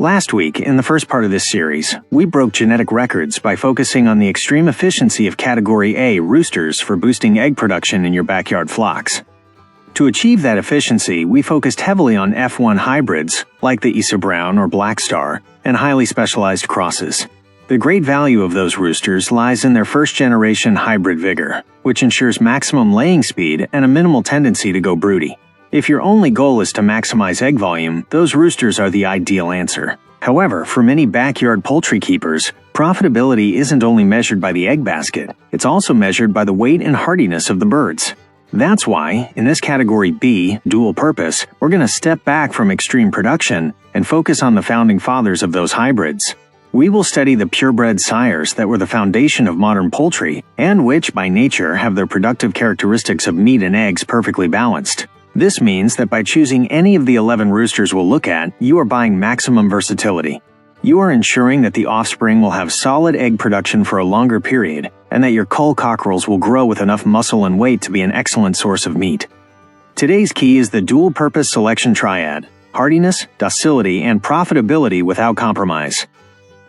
Last week, in the first part of this series, we broke genetic records by focusing on the extreme efficiency of Category A roosters for boosting egg production in your backyard flocks. To achieve that efficiency, we focused heavily on F1 hybrids, like the Isa Brown or Black Star, and highly specialized crosses. The great value of those roosters lies in their first-generation hybrid vigor, which ensures maximum laying speed and a minimal tendency to go broody. If your only goal is to maximize egg volume, those roosters are the ideal answer. However, for many backyard poultry keepers, profitability isn't only measured by the egg basket, it's also measured by the weight and hardiness of the birds. That's why, in this Category B, dual purpose, we're going to step back from extreme production and focus on the founding fathers of those hybrids. We will study the purebred sires that were the foundation of modern poultry and which, by nature, have their productive characteristics of meat and eggs perfectly balanced. This means that by choosing any of the 11 roosters we'll look at, you are buying maximum versatility. You are ensuring that the offspring will have solid egg production for a longer period, and that your cull cockerels will grow with enough muscle and weight to be an excellent source of meat. Today's key is the dual-purpose selection triad: hardiness, docility, and profitability without compromise.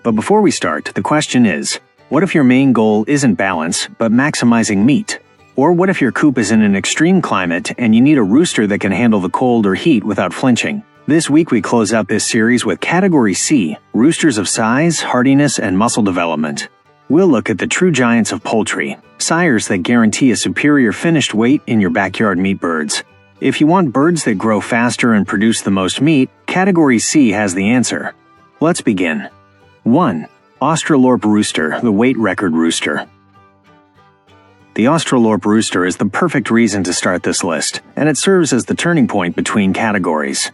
But before we start, the question is, what if your main goal isn't balance, but maximizing meat? Or what if your coop is in an extreme climate and you need a rooster that can handle the cold or heat without flinching? This week we close out this series with Category C, roosters of size, hardiness, and muscle development. We'll look at the true giants of poultry, sires that guarantee a superior finished weight in your backyard meat birds. If you want birds that grow faster and produce the most meat, Category C has the answer. Let's begin. 1. Australorp rooster, the weight record rooster. The Australorp rooster is the perfect reason to start this list, and it serves as the turning point between categories.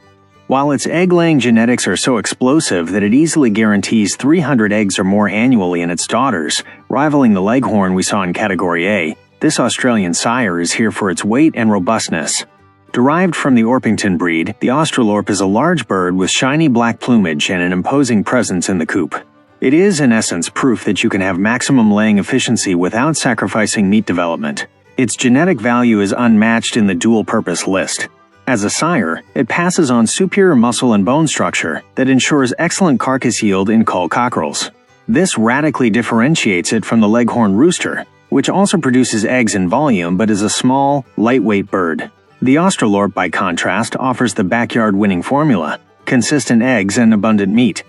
While its egg-laying genetics are so explosive that it easily guarantees 300 eggs or more annually in its daughters, rivaling the Leghorn we saw in Category A, this Australian sire is here for its weight and robustness. Derived from the Orpington breed, the Australorp is a large bird with shiny black plumage and an imposing presence in the coop. It is, in essence, proof that you can have maximum laying efficiency without sacrificing meat development. Its genetic value is unmatched in the dual-purpose list. As a sire, it passes on superior muscle and bone structure that ensures excellent carcass yield in cull cockerels. This radically differentiates it from the Leghorn rooster, which also produces eggs in volume but is a small, lightweight bird. The Australorp, by contrast, offers the backyard winning formula: consistent eggs and abundant meat.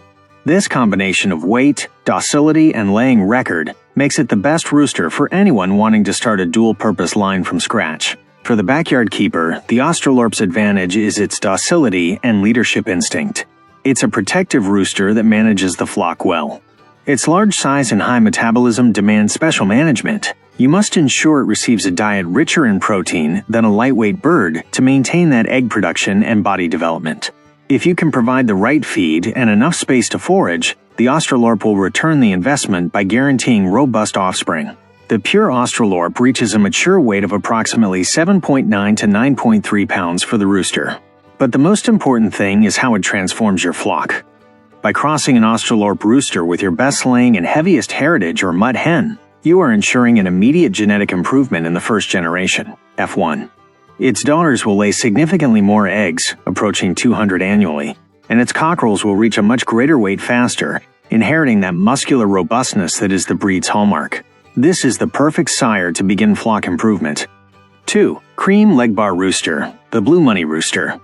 This combination of weight, docility, and laying record makes it the best rooster for anyone wanting to start a dual-purpose line from scratch. For the backyard keeper, the Australorp's advantage is its docility and leadership instinct. It's a protective rooster that manages the flock well. Its large size and high metabolism demand special management. You must ensure it receives a diet richer in protein than a lightweight bird to maintain that egg production and body development. If you can provide the right feed and enough space to forage, the Australorp will return the investment by guaranteeing robust offspring. The pure Australorp reaches a mature weight of approximately 7.9 to 9.3 pounds for the rooster. But the most important thing is how it transforms your flock. By crossing an Australorp rooster with your best-laying and heaviest heritage or mud hen, you are ensuring an immediate genetic improvement in the first generation, F1. Its daughters will lay significantly more eggs, approaching 200 annually, and its cockerels will reach a much greater weight faster, inheriting that muscular robustness that is the breed's hallmark. This is the perfect sire to begin flock improvement. 2. Cream Legbar rooster, the blue money rooster.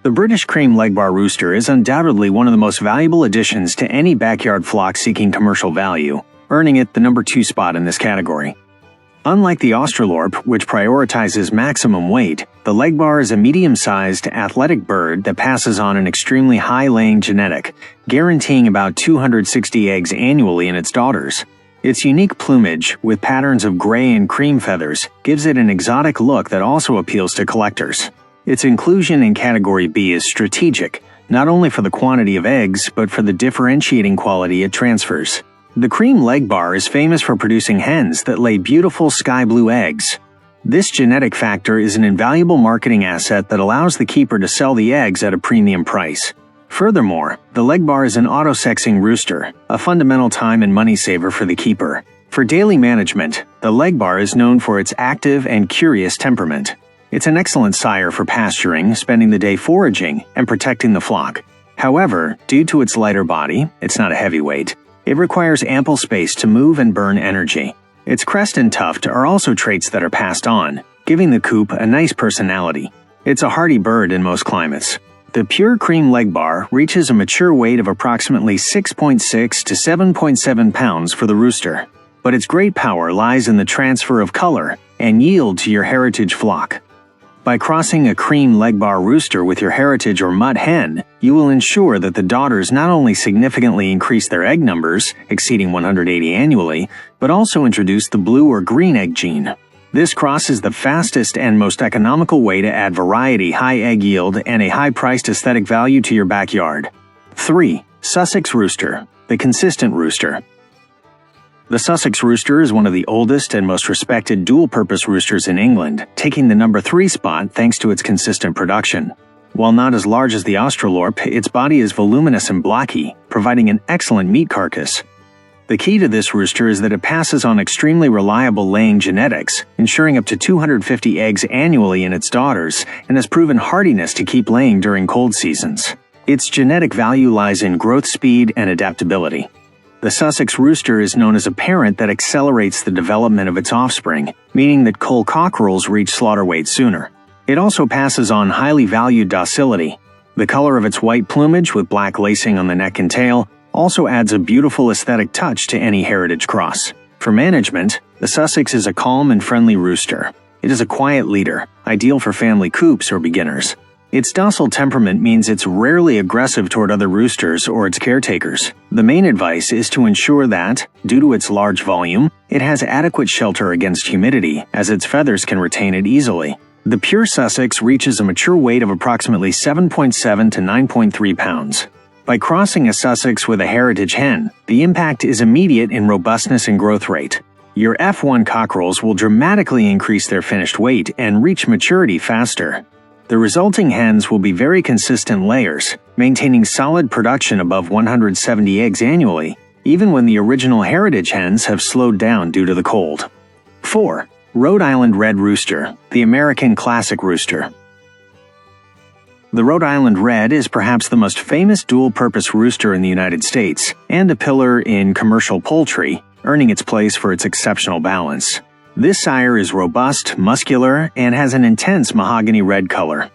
The British cream Legbar rooster is undoubtedly one of the most valuable additions to any backyard flock seeking commercial value, earning it the number 2 spot in this category. Unlike the Australorp, which prioritizes maximum weight, the Legbar is a medium-sized, athletic bird that passes on an extremely high-laying genetic, guaranteeing about 260 eggs annually in its daughters. Its unique plumage, with patterns of gray and cream feathers, gives it an exotic look that also appeals to collectors. Its inclusion in Category B is strategic, not only for the quantity of eggs, but for the differentiating quality it transfers. The cream Legbar is famous for producing hens that lay beautiful sky blue eggs. This genetic factor is an invaluable marketing asset that allows the keeper to sell the eggs at a premium price. Furthermore, the Legbar is an auto-sexing rooster, a fundamental time and money saver for the keeper. For daily management, the Legbar is known for its active and curious temperament. It's an excellent sire for pasturing, spending the day foraging, and protecting the flock. However, due to its lighter body, it's not a heavyweight. It requires ample space to move and burn energy. Its crest and tuft are also traits that are passed on, giving the coop a nice personality. It's a hardy bird in most climates. The pure cream Legbar reaches a mature weight of approximately 6.6 to 7.7 pounds for the rooster. But its great power lies in the transfer of color and yield to your heritage flock. By crossing a cream Legbar rooster with your heritage or mutt hen, you will ensure that the daughters not only significantly increase their egg numbers, exceeding 180 annually, but also introduce the blue or green egg gene. This cross is the fastest and most economical way to add variety, high egg yield, and a high-priced aesthetic value to your backyard. 3. Sussex Rooster, the consistent rooster. The Sussex rooster is one of the oldest and most respected dual-purpose roosters in England, taking the number 3 spot thanks to its consistent production. While not as large as the Australorp, its body is voluminous and blocky, providing an excellent meat carcass. The key to this rooster is that it passes on extremely reliable laying genetics, ensuring up to 250 eggs annually in its daughters, and has proven hardiness to keep laying during cold seasons. Its genetic value lies in growth speed and adaptability. The Sussex rooster is known as a parent that accelerates the development of its offspring, meaning that cull cockerels reach slaughter weight sooner. It also passes on highly valued docility. The color of its white plumage with black lacing on the neck and tail also adds a beautiful aesthetic touch to any heritage cross. For management, the Sussex is a calm and friendly rooster. It is a quiet leader, ideal for family coops or beginners. Its docile temperament means it's rarely aggressive toward other roosters or its caretakers. The main advice is to ensure that, due to its large volume, it has adequate shelter against humidity, as its feathers can retain it easily. The pure Sussex reaches a mature weight of approximately 7.7 to 9.3 pounds. By crossing a Sussex with a heritage hen, the impact is immediate in robustness and growth rate. Your F1 cockerels will dramatically increase their finished weight and reach maturity faster. The resulting hens will be very consistent layers, maintaining solid production above 170 eggs annually, even when the original heritage hens have slowed down due to the cold. 4. Rhode Island Red Rooster, the American classic rooster. The Rhode Island Red is perhaps the most famous dual-purpose rooster in the United States, and a pillar in commercial poultry, earning its place for its exceptional balance. This sire is robust, muscular, and has an intense mahogany red color.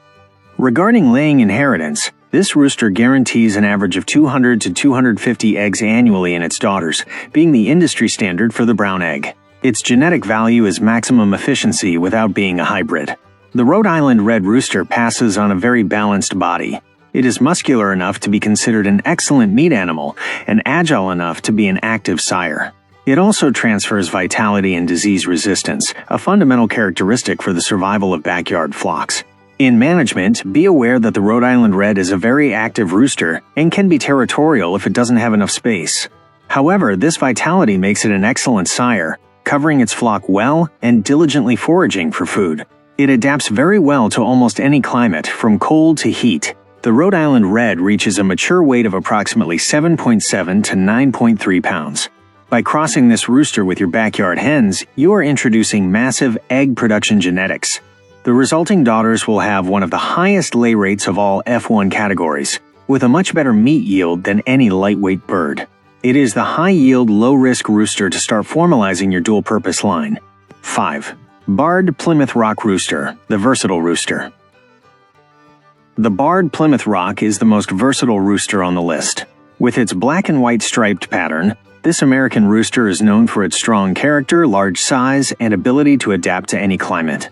Regarding laying inheritance, this rooster guarantees an average of 200 to 250 eggs annually in its daughters, being the industry standard for the brown egg. Its genetic value is maximum efficiency without being a hybrid. The Rhode Island Red Rooster passes on a very balanced body. It is muscular enough to be considered an excellent meat animal, and agile enough to be an active sire. It also transfers vitality and disease resistance, a fundamental characteristic for the survival of backyard flocks. In management, be aware that the Rhode Island Red is a very active rooster and can be territorial if it doesn't have enough space. However, this vitality makes it an excellent sire, covering its flock well and diligently foraging for food. It adapts very well to almost any climate, from cold to heat. The Rhode Island Red reaches a mature weight of approximately 7.7 to 9.3 pounds. By crossing this rooster with your backyard hens, you are introducing massive egg production genetics. The resulting daughters will have one of the highest lay rates of all F1 categories, with a much better meat yield than any lightweight bird. It is the high-yield, low-risk rooster to start formalizing your dual-purpose line. 5. Barred Plymouth Rock Rooster, the versatile rooster. The barred Plymouth Rock is the most versatile rooster on the list. With its black and white striped pattern, this American rooster is known for its strong character, large size, and ability to adapt to any climate.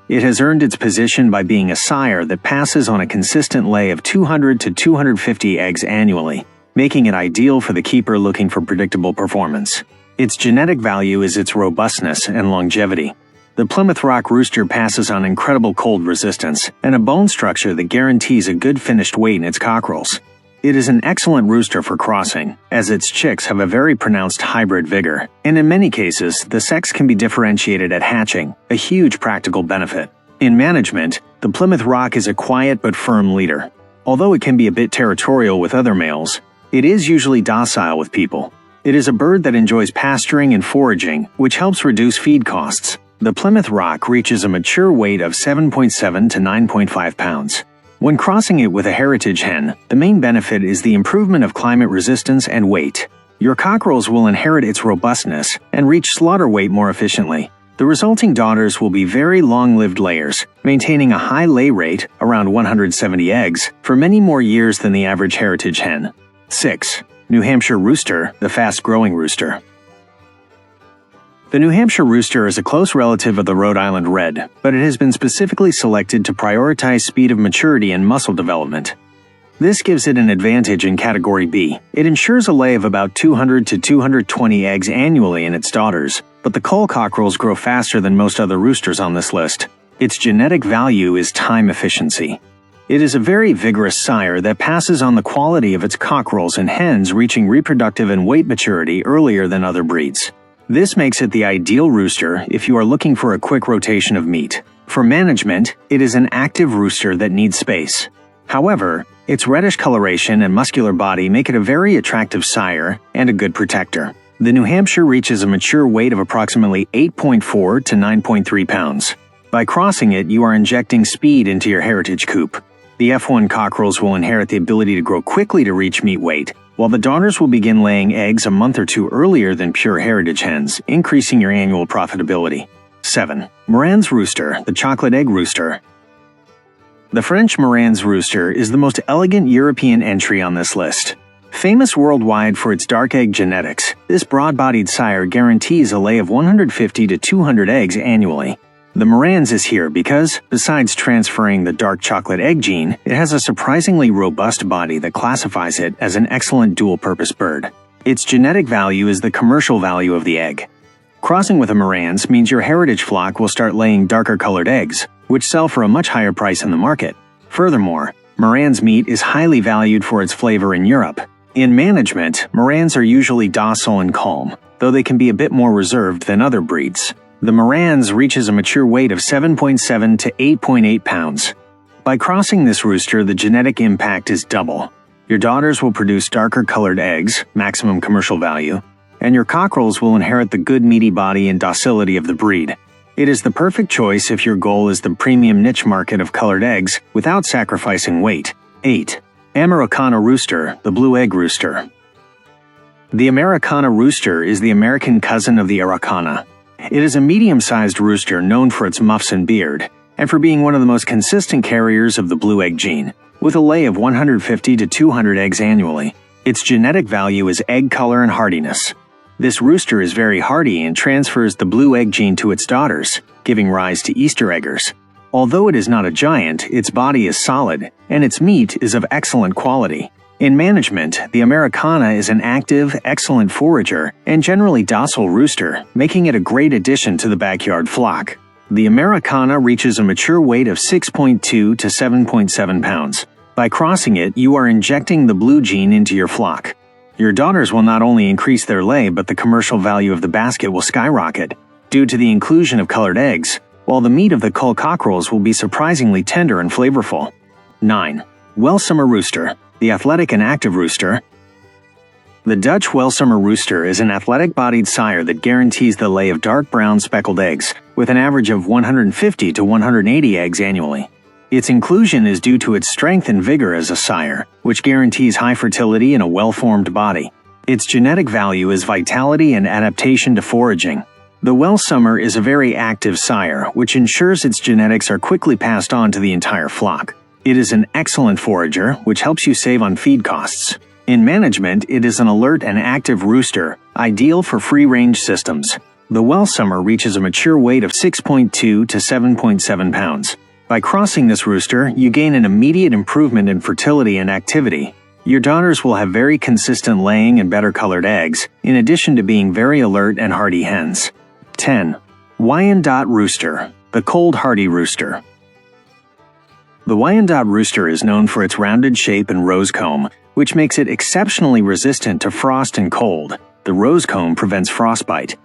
It has earned its position by being a sire that passes on a consistent lay of 200 to 250 eggs annually, making it ideal for the keeper looking for predictable performance. Its genetic value is its robustness and longevity. The Plymouth Rock rooster passes on incredible cold resistance and a bone structure that guarantees a good finished weight in its cockerels. It is an excellent rooster for crossing, as its chicks have a very pronounced hybrid vigor, and in many cases, the sex can be differentiated at hatching, a huge practical benefit. In management, the Plymouth Rock is a quiet but firm leader. Although it can be a bit territorial with other males, it is usually docile with people. It is a bird that enjoys pasturing and foraging, which helps reduce feed costs. The Plymouth Rock reaches a mature weight of 7.7 to 9.5 pounds. When crossing it with a heritage hen, the main benefit is the improvement of climate resistance and weight. Your cockerels will inherit its robustness and reach slaughter weight more efficiently. The resulting daughters will be very long-lived layers, maintaining a high lay rate, around 170 eggs, for many more years than the average heritage hen. 6. New Hampshire Rooster, the fast-growing rooster. The New Hampshire Rooster is a close relative of the Rhode Island Red, but it has been specifically selected to prioritize speed of maturity and muscle development. This gives it an advantage in Category B. It ensures a lay of about 200 to 220 eggs annually in its daughters, but the cull cockerels grow faster than most other roosters on this list. Its genetic value is time efficiency. It is a very vigorous sire that passes on the quality of its cockerels and hens, reaching reproductive and weight maturity earlier than other breeds. This makes it the ideal rooster if you are looking for a quick rotation of meat. For management, it is an active rooster that needs space. However, its reddish coloration and muscular body make it a very attractive sire and a good protector. The New Hampshire reaches a mature weight of approximately 8.4 to 9.3 pounds. By crossing it, you are injecting speed into your heritage coop. The F1 cockerels will inherit the ability to grow quickly to reach meat weight, while the daughters will begin laying eggs a month or two earlier than pure heritage hens, increasing your annual profitability. 7. Marans Rooster, the chocolate egg rooster. The French Marans rooster is the most elegant European entry on this list. Famous worldwide for its dark egg genetics, this broad-bodied sire guarantees a lay of 150 to 200 eggs annually. The Marans is here because, besides transferring the dark chocolate egg gene, it has a surprisingly robust body that classifies it as an excellent dual-purpose bird. Its genetic value is the commercial value of the egg. Crossing with a Marans means your heritage flock will start laying darker-colored eggs, which sell for a much higher price in the market. Furthermore, Marans meat is highly valued for its flavor in Europe. In management, Marans are usually docile and calm, though they can be a bit more reserved than other breeds. The Marans reaches a mature weight of 7.7 to 8.8 pounds. By crossing this rooster, the genetic impact is double. Your daughters will produce darker-colored eggs, maximum commercial value, and your cockerels will inherit the good meaty body and docility of the breed. It is the perfect choice if your goal is the premium niche market of colored eggs without sacrificing weight. 8. Ameraucana Rooster, the blue egg rooster. The Ameraucana rooster is the American cousin of the Araucana. It is a medium-sized rooster known for its muffs and beard, and for being one of the most consistent carriers of the blue egg gene, with a lay of 150 to 200 eggs annually. Its genetic value is egg color and hardiness. This rooster is very hardy and transfers the blue egg gene to its daughters, giving rise to Easter eggers. Although it is not a giant, its body is solid, and its meat is of excellent quality. In management, the Ameraucana is an active, excellent forager and generally docile rooster, making it a great addition to the backyard flock. The Ameraucana reaches a mature weight of 6.2 to 7.7 pounds. By crossing it, you are injecting the blue gene into your flock. Your daughters will not only increase their lay, but the commercial value of the basket will skyrocket, due to the inclusion of colored eggs, while the meat of the cull cockerels will be surprisingly tender and flavorful. 9. Welsummer Rooster, the athletic and active rooster. The Dutch Welsummer rooster is an athletic-bodied sire that guarantees the lay of dark brown speckled eggs, with an average of 150 to 180 eggs annually. Its inclusion is due to its strength and vigor as a sire, which guarantees high fertility and a well-formed body. Its genetic value is vitality and adaptation to foraging. The Welsummer is a very active sire, which ensures its genetics are quickly passed on to the entire flock. It is an excellent forager, which helps you save on feed costs. In management, it is an alert and active rooster, ideal for free-range systems. The Welsummer reaches a mature weight of 6.2 to 7.7 pounds. By crossing this rooster, you gain an immediate improvement in fertility and activity. Your daughters will have very consistent laying and better colored eggs, in addition to being very alert and hardy hens. 10. Wyandotte Rooster, the cold hardy rooster. The Wyandotte rooster is known for its rounded shape and rose comb, which makes it exceptionally resistant to frost and cold. The rose comb prevents frostbite.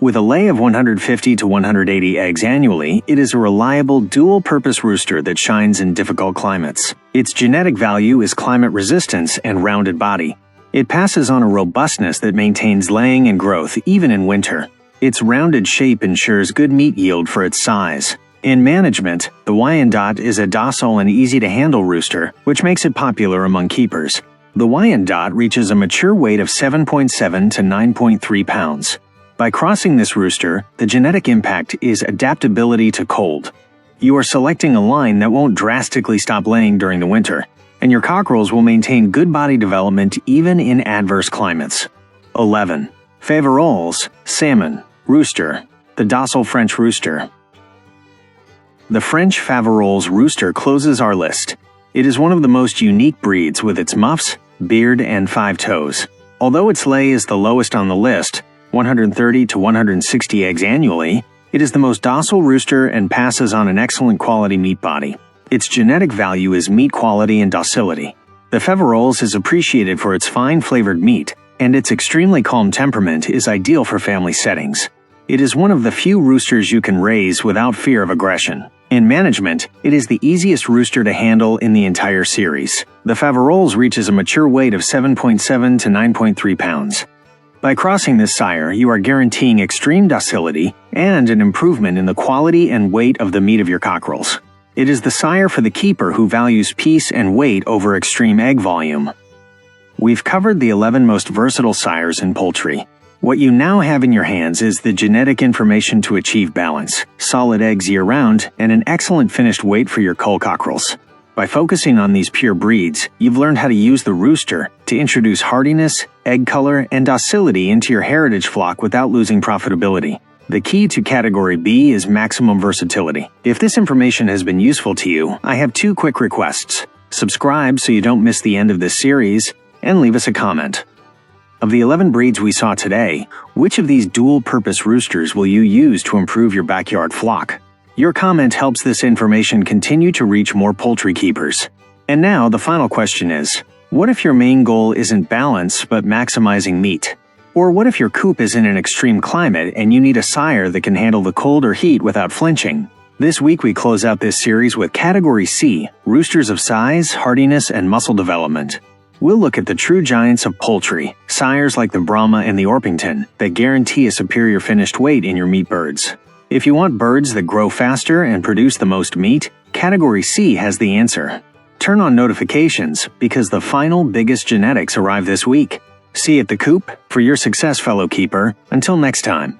With a lay of 150 to 180 eggs annually, it is a reliable dual-purpose rooster that shines in difficult climates. Its genetic value is climate resistance and rounded body. It passes on a robustness that maintains laying and growth even in winter. Its rounded shape ensures good meat yield for its size. In management, the Wyandotte is a docile and easy-to-handle rooster, which makes it popular among keepers. The Wyandotte reaches a mature weight of 7.7 to 9.3 pounds. By crossing this rooster, the genetic impact is adaptability to cold. You are selecting a line that won't drastically stop laying during the winter, and your cockerels will maintain good body development even in adverse climates. 11. Faverolles, salmon, rooster, the docile French rooster. The French Faverolles rooster closes our list. It is one of the most unique breeds with its muffs, beard, and 5 toes. Although its lay is the lowest on the list, 130 to 160 eggs annually, it is the most docile rooster and passes on an excellent quality meat body. Its genetic value is meat quality and docility. The Faverolles is appreciated for its fine flavored meat, and its extremely calm temperament is ideal for family settings. It is one of the few roosters you can raise without fear of aggression. In management, it is the easiest rooster to handle in the entire series. The Faverolles reaches a mature weight of 7.7 to 9.3 pounds. By crossing this sire, you are guaranteeing extreme docility and an improvement in the quality and weight of the meat of your cockerels. It is the sire for the keeper who values peace and weight over extreme egg volume. We've covered the 11 most versatile sires in poultry. What you now have in your hands is the genetic information to achieve balance, solid eggs year-round, and an excellent finished weight for your cull cockerels. By focusing on these pure breeds, you've learned how to use the rooster to introduce hardiness, egg color, and docility into your heritage flock without losing profitability. The key to Category B is maximum versatility. If this information has been useful to you, I have 2 quick requests. Subscribe so you don't miss the end of this series, and leave us a comment. Of the 11 breeds we saw today, which of these dual-purpose roosters will you use to improve your backyard flock? Your comment helps this information continue to reach more poultry keepers. And now, the final question is, what if your main goal isn't balance but maximizing meat? Or what if your coop is in an extreme climate and you need a sire that can handle the cold or heat without flinching? This week we close out this series with Category C, roosters of size, hardiness, and muscle development. We'll look at the true giants of poultry, sires like the Brahma and the Orpington, that guarantee a superior finished weight in your meat birds. If you want birds that grow faster and produce the most meat, Category C has the answer. Turn on notifications because the final biggest genetics arrive this week. See you at the coop. For your success, fellow keeper. Until next time.